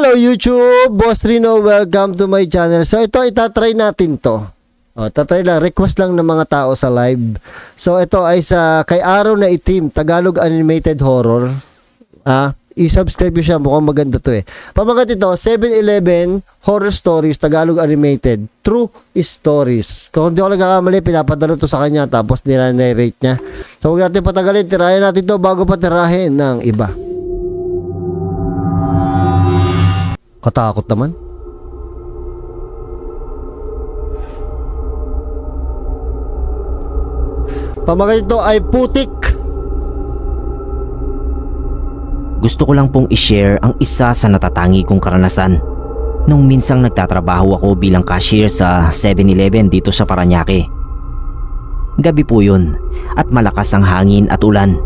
Hello YouTube, Boss Rino, welcome to my channel. So ito, itatry natin to. Tatry lang, request lang ng mga tao sa live. So ito ay sa kay Araw na Itim, Tagalog Animated Horror. I-subscribe nyo siya, mukhang maganda to eh. Pamagat ito, 7-Eleven Horror Stories, Tagalog Animated, True Stories. Kung hindi ako nagkakamali, pinapadala to sa kanya, tapos nire-rate niya. So huwag natin patagalin, tirahin natin to bago pa tirahin ng iba. Katakot naman. Pamagat ito ay Putik. Gusto ko lang pong i-share ang isa sa natatangi kong karanasan nung minsang nagtatrabaho ako bilang cashier sa 7-Eleven dito sa Parañaque. Gabi po yun at malakas ang hangin at ulan.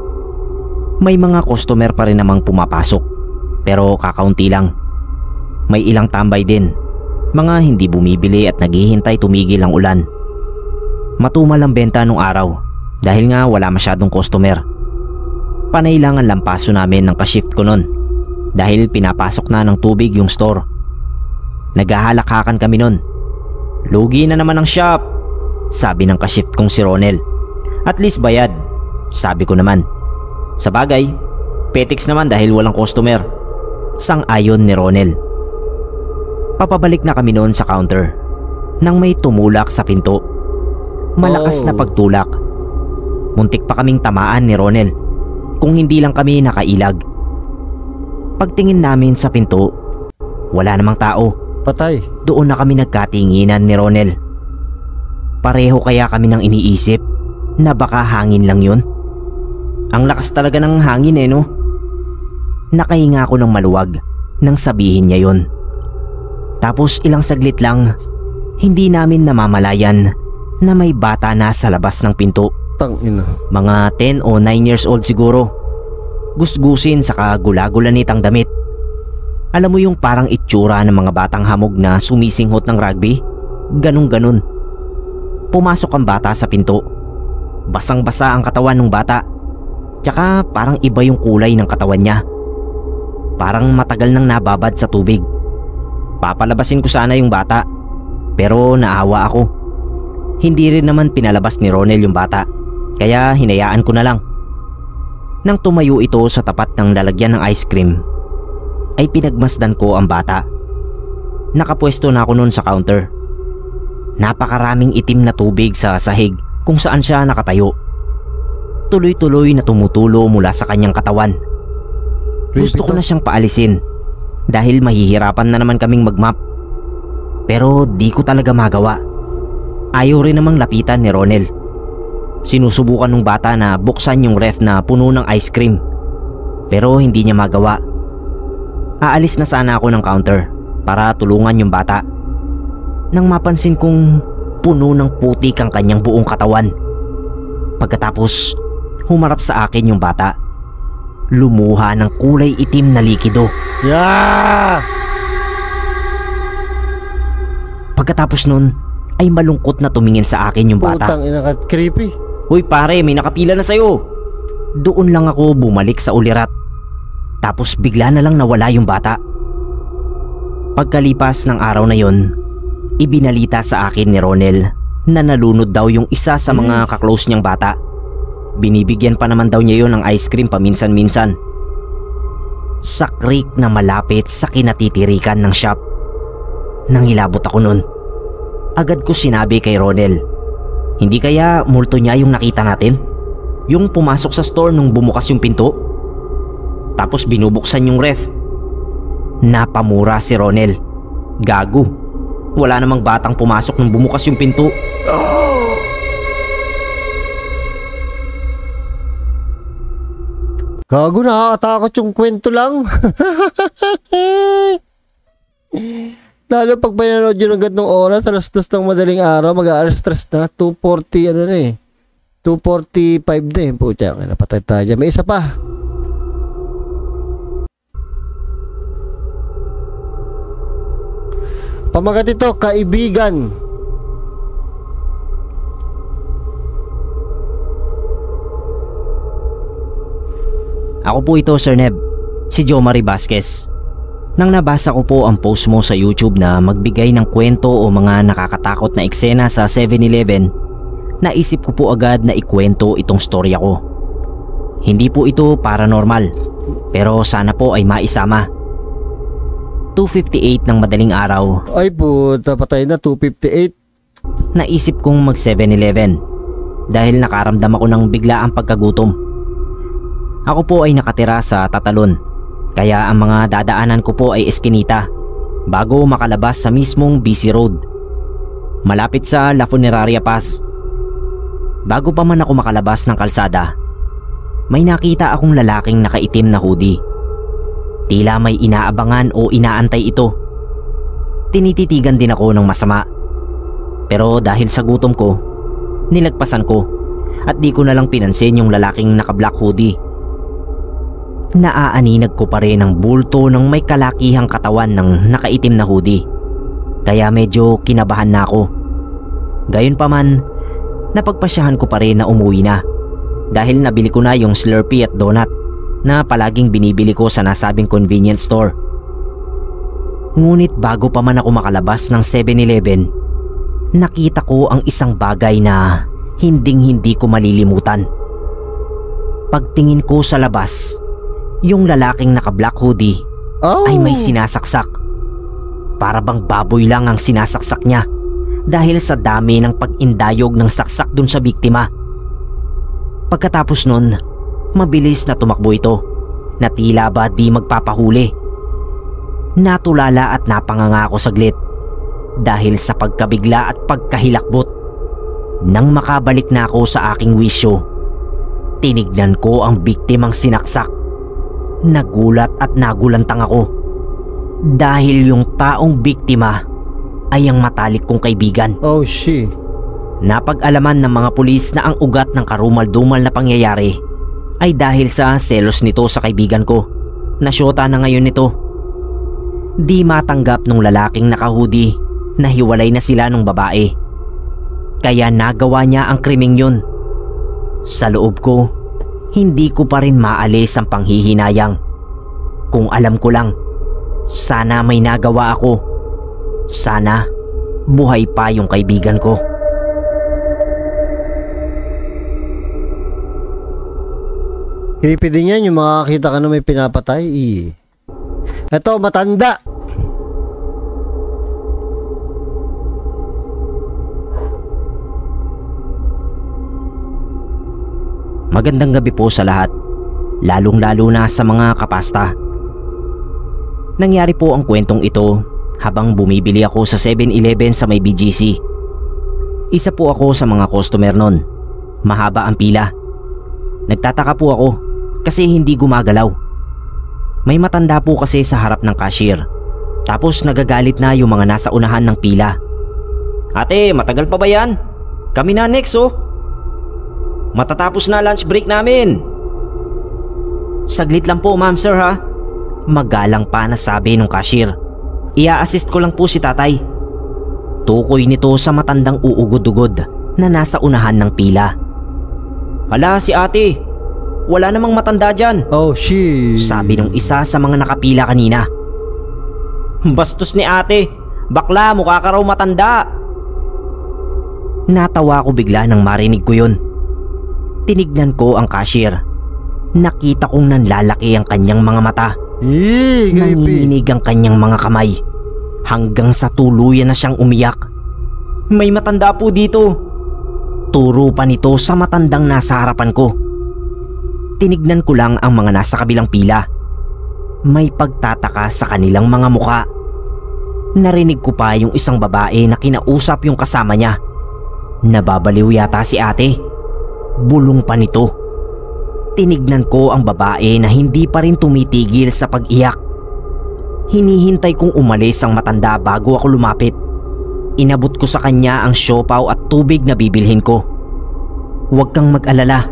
May mga customer pa rin namang pumapasok pero kakaunti lang. May ilang tambay din, mga hindi bumibili at naghihintay tumigil ang ulan. Matumal ang benta nung araw dahil nga wala masyadong customer. Panay lang ang lampaso namin ng kashift ko nun dahil pinapasok na ng tubig yung store. Naghahalakhakan kami nun. Lugi na naman ang shop, sabi ng kashift kong si Ronel. At least bayad, sabi ko naman. Sa bagay, petiks naman dahil walang customer, sang-ayon ni Ronel. Papabalik na kami noon sa counter nang may tumulak sa pinto. Malakas na pagtulak. Muntik pa kaming tamaan ni Ronel kung hindi lang kami nakailag. Pagtingin namin sa pinto, wala namang tao. Patay. Doon na kami nagkatinginan ni Ronel. Pareho kaya kami nang iniisip na baka hangin lang yun? Ang lakas talaga ng hangin no? Nakahinga ako ng maluwag nang sabihin niya yun. Tapos ilang saglit lang, hindi namin namamalayan na may bata na sa labas ng pinto. Tangina. Mga 10 o 9 years old siguro. Gusgusin saka gula-gulanit ang damit. Alam mo yung parang itsura ng mga batang hamog na sumisinghot ng rugby? Ganun-ganun. Pumasok ang bata sa pinto. Basang-basa ang katawan ng bata. Tsaka parang iba yung kulay ng katawan niya. Parang matagal nang nababad sa tubig. Papalabasin ko sana yung bata, pero naawa ako. Hindi rin naman pinalabas ni Ronel yung bata, kaya hinayaan ko na lang. Nang tumayo ito sa tapat ng lalagyan ng ice cream, ay pinagmasdan ko ang bata. Nakapwesto na ako noon sa counter. Napakaraming itim na tubig sa sahig kung saan siya nakatayo. Tuloy-tuloy na tumutulo mula sa kanyang katawan. Gusto ko na siyang paalisin dahil mahihirapan na naman kaming mag-map. Pero di ko talaga magawa. Ayaw rin namang lapitan ni Ronel. Sinusubukan ng bata na buksan yung ref na puno ng ice cream, pero hindi niya magawa. Aalis na sana ako ng counter para tulungan yung bata nang mapansin kong puno ng putik ang kanyang buong katawan. Pagkatapos humarap sa akin yung bata. Lumuha ng kulay itim na likido. Yeah! Pagkatapos nun ay malungkot na tumingin sa akin yung bata. Putang ina ka, creepy. Hoy pare, may nakapila na sa'yo. Doon lang ako bumalik sa ulirat. Tapos bigla na lang nawala yung bata. Pagkalipas ng araw na yon, ibinalita sa akin ni Ronel na nalunod daw yung isa sa mga kaklose niyang bata. Binibigyan pa naman daw niya yon ng ice cream paminsan-minsan. Sa creek na malapit sa kinatitirikan ng shop. Nangilabot ako nun. Agad ko sinabi kay Ronel, hindi kaya multo niya yung nakita natin? Yung pumasok sa store nung bumukas yung pinto? Tapos binubuksan yung ref. Napamura si Ronel. Gago. Wala namang batang pumasok nung bumukas yung pinto. Gago, nakakatakot yung kwento lang. Lalo pag pinanood yun ng gantong oras, alas 2 ng madaling araw, mag-aalas 3 na, 2:40 ano na eh. 2:45 na eh. Pucha, napatay tayo dyan. May isa pa. Pamagat ito, Kaibigan. Ako po ito, Sir Neb. Si Jomari Vasquez. Nang nabasa ko po ang post mo sa YouTube na magbigay ng kwento o mga nakakatakot na eksena sa 7-Eleven, naisip ko po agad na ikwento itong storya ko. Hindi po ito paranormal, pero sana po ay maisama. 2:58 ng madaling araw. Ay puta, patay na 2:58. Naisip kong mag 7-Eleven dahil nakaramdam ako ng biglaang pagkagutom. Ako po ay nakatira sa Tatalon, kaya ang mga dadaanan ko po ay eskinita bago makalabas sa mismong BC Road, malapit sa La Funeraria Pass. Bago pa man ako makalabas ng kalsada, may nakita akong lalaking nakaitim na hoodie. Tila may inaabangan o inaantay ito. Tinititigan din ako ng masama. Pero dahil sa gutom ko, nilagpasan ko at di ko na lang pinansin yung lalaking naka-black hoodie. Naaaninag ko pa rin ang bulto ng may kalakihang katawan ng nakaitim na hoodie, kaya medyo kinabahan na ako. Gayunpaman, napagpasyahan ko pa rin na umuwi na dahil nabili ko na yung Slurpee at donut na palaging binibili ko sa nasabing convenience store. Ngunit bago pa man ako makalabas ng 7-Eleven, nakita ko ang isang bagay na hinding-hindi ko malilimutan. Pagtingin ko sa labas, yung lalaking naka-black hoodie ay may sinasaksak. Para bang baboy lang ang sinasaksak niya dahil sa dami ng pag-indayog ng saksak dun sa biktima. Pagkatapos nun, mabilis na tumakbo ito na tila ba di magpapahuli. Natulala at napanganga ako saglit dahil sa pagkabigla at pagkahilakbot. Nang makabalik na ako sa aking wisyo, tinignan ko ang biktimang sinaksak. Nagulat at nagulantang ako dahil yung taong biktima ay ang matalik kong kaibigan. Oh shit. Napag-alaman ng mga pulis na ang ugat ng karumal-dumal na pangyayari ay dahil sa selos nito sa kaibigan ko na syota na ngayon nito. Di matanggap nung lalaking naka-hoodie na hiwalay na sila nung babae, kaya nagawa niya ang krimeng yun. Sa loob ko, hindi ko pa rin maalis ang panghihinayang. Kung alam ko lang, sana may nagawa ako. Sana buhay pa yung kaibigan ko. Creepy din yan yung makakita ka na may pinapatay. Ito, matanda. Magandang gabi po sa lahat, lalong-lalo na sa mga kapasta. Nangyari po ang kwentong ito habang bumibili ako sa 7-Eleven sa may BGC. Isa po ako sa mga customer nun. Mahaba ang pila. Nagtataka po ako kasi hindi gumagalaw. May matanda po kasi sa harap ng cashier. Tapos nagagalit na yung mga nasa unahan ng pila. "Ate, matagal pa ba yan? Kami na next oh. Matatapos na lunch break namin." "Saglit lang po ma'am sir ha." Magalang pa na sabi ng cashier. "Ia-assist ko lang po si tatay." Tukoy nito sa matandang uugod-ugod na nasa unahan ng pila. "Hala si ate, wala namang matanda dyan." Oh shit. Sabi ng isa sa mga nakapila kanina. "Bastos ni ate, bakla mukha ka raw matanda." Natawa ko bigla nang marinig ko yun. Tinignan ko ang cashier. Nakita kong nanlalaki ang kanyang mga mata. Nanginginig ang kanyang mga kamay. Hanggang sa tuluyan na siyang umiyak. "May matanda po dito." Turo pa nito sa matandang nasa harapan ko. Tinignan ko lang ang mga nasa kabilang pila. May pagtataka sa kanilang mga muka. Narinig ko pa yung isang babae na kinausap yung kasama niya. Nababaliw yata si ate. Bulong pa nito. Tinignan ko ang babae na hindi pa rin tumitigil sa pag-iyak. Hinihintay kong umalis ang matanda bago ako lumapit. Inabot ko sa kanya ang siopaw at tubig na bibilhin ko. "Huwag kang mag-alala,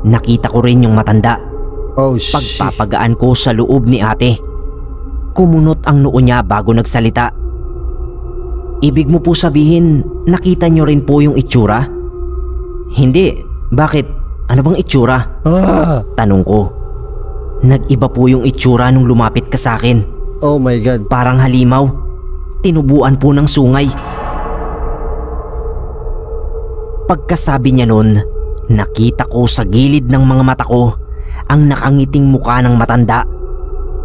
nakita ko rin yung matanda." Oh shit. Pagpapagaan ko sa loob ni ate. Kumunot ang noo niya bago nagsalita. "Ibig mo po sabihin, nakita niyo rin po yung itsura?" "Hindi. Bakit? Ano bang itsura?" Tanong ko. "Nag-iba po yung itsura nung lumapit ka sa akin." Oh my God. Parang halimaw. Tinubuan po ng sungay. Pagkasabi niya nun, nakita ko sa gilid ng mga mata ko ang nakangiting mukha ng matanda.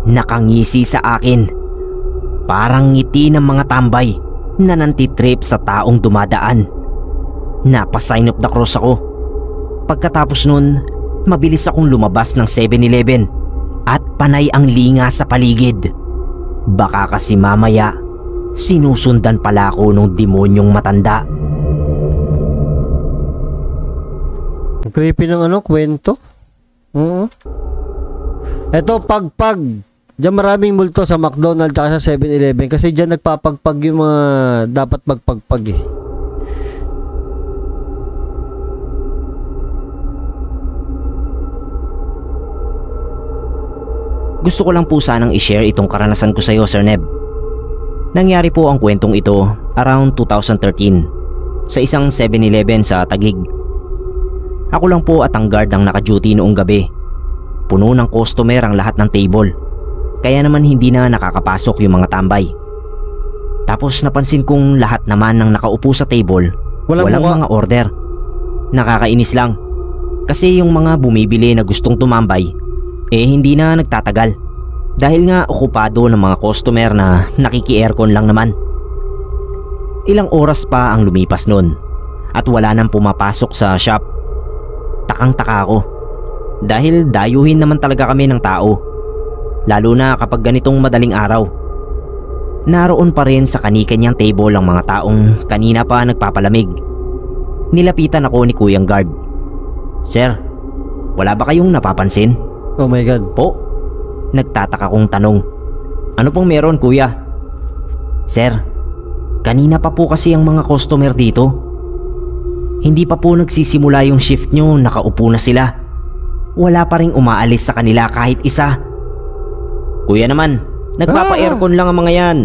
Nakangisi sa akin. Parang ngiti ng mga tambay na nantitrip sa taong dumadaan. Napa-sign of the cross ako. Pagkatapos nun, mabilis akong lumabas ng 7-Eleven at panay ang linga sa paligid. Baka kasi mamaya, sinusundan pala ako ng demonyong matanda. Creepy ng kwento. Eto, pagpag. Diyan maraming multo sa McDonald's at sa 7-Eleven kasi diyan nagpapagpag yung mga dapat magpagpag eh. Gusto ko lang po sanang i-share itong karanasan ko sa iyo, Sir Neb. Nangyari po ang kwentong ito around 2013 sa isang 7-Eleven sa Taguig. Ako lang po at ang guard ang naka-duty noong gabi. Puno ng customer ang lahat ng table, kaya naman hindi na nakakapasok yung mga tambay. Tapos napansin kong lahat naman ng nakaupo sa table walang mga order. Nakakainis lang kasi yung mga bumibili na gustong tumambay hindi na nagtatagal dahil nga okupado ng mga customer na nakiki-aircon lang naman. Ilang oras pa ang lumipas nun at wala nang pumapasok sa shop. Takang-taka ako dahil dayuhin naman talaga kami ng tao, lalo na kapag ganitong madaling araw. Naroon pa rin sa kani-kanyang table ang mga taong kanina pa nagpapalamig. Nilapitan ako ni Kuyang Guard. "Sir, wala ba kayong napapansin?" Oh my God. "Po?" Nagtataka kong tanong. "Ano pong meron, kuya?" "Sir, kanina pa po kasi ang mga customer dito. Hindi pa po nagsisimula yung shift nyo, nakaupo na sila. Wala pa ring umaalis sa kanila kahit isa." "Kuya naman, nagpapa-aircon lang ang mga yan.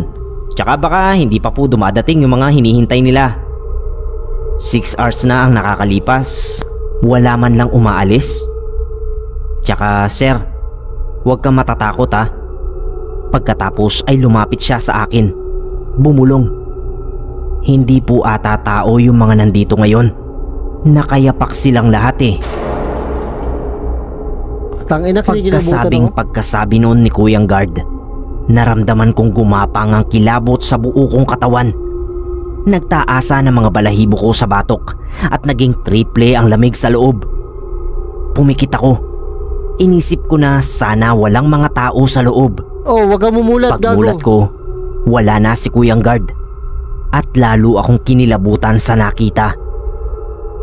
Tsaka baka hindi pa po dumadating yung mga hinihintay nila. 6 hours na ang nakakalipas, wala man lang umaalis. Tsaka sir, huwag kang matatakot ha." Pagkatapos ay lumapit siya sa akin. Bumulong. "Hindi po ata tao yung mga nandito ngayon. Nakayapak silang lahat eh." Pagkasabi noon ni Kuyang Guard, naramdaman kong gumapang ang kilabot sa buo kong katawan. Nagtaasa ng mga balahibo ko sa batok at naging triple ang lamig sa loob. Pumikit ako. Inisip ko na sana walang mga tao sa loob. Oh, wag kang mumulat, gago. Pagmulat ko, wala na si Kuyang Guard. At lalo akong kinilabutan sa nakita.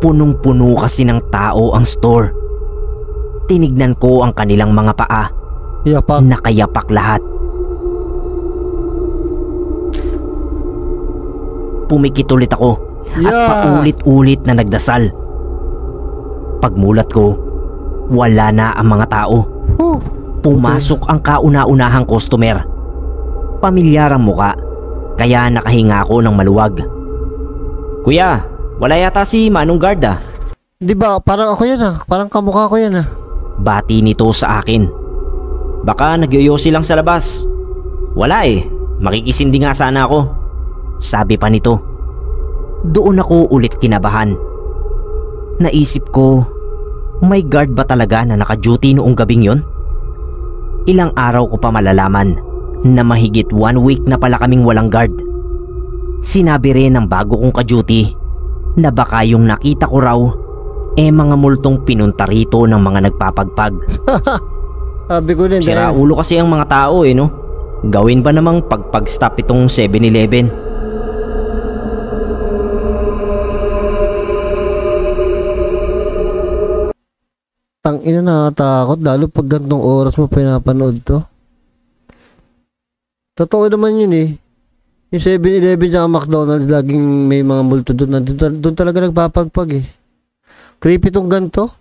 Punong-puno kasi ng tao ang store. Tinignan ko ang kanilang mga paa. Yapak. Nakayapak lahat. Pumikit ulit ako at paulit-ulit na nagdasal. Pagmulat ko, wala na ang mga tao. Pumasok ang kauna-unahang customer. Pamilyar ang muka, kaya nakahinga ako ng maluwag. "Kuya, wala yata si Manong Guard ah." Di ba, parang ako yan ah. Parang kamukha ko yan ah. Bati nito sa akin. "Baka nagyoyosi lang sa labas." "Wala eh, makikisindi nga sana ako," sabi pa nito. Doon ako ulit kinabahan. Naisip ko, may guard ba talaga na naka-duty noong gabing yon? Ilang araw ko pa malalaman na mahigit 1 week na pala kaming walang guard. Sinabi rin ng bago kong ka-duty na baka yung nakita ko raw mga multong pinunta rito ng mga nagpapagpag. Sabi ko din. Sira ulo kasi ang mga tao no? Gawin ba namang pagpag-stop itong 7-Eleven? Tangina, nakatakot lalo pag gantong oras mo pinapanood to. Totoo naman yun eh. Yung 7-Eleven sa McDonald's, laging may mga multo doon. Doon talaga nagpapagpag eh. Creepy tong ganto.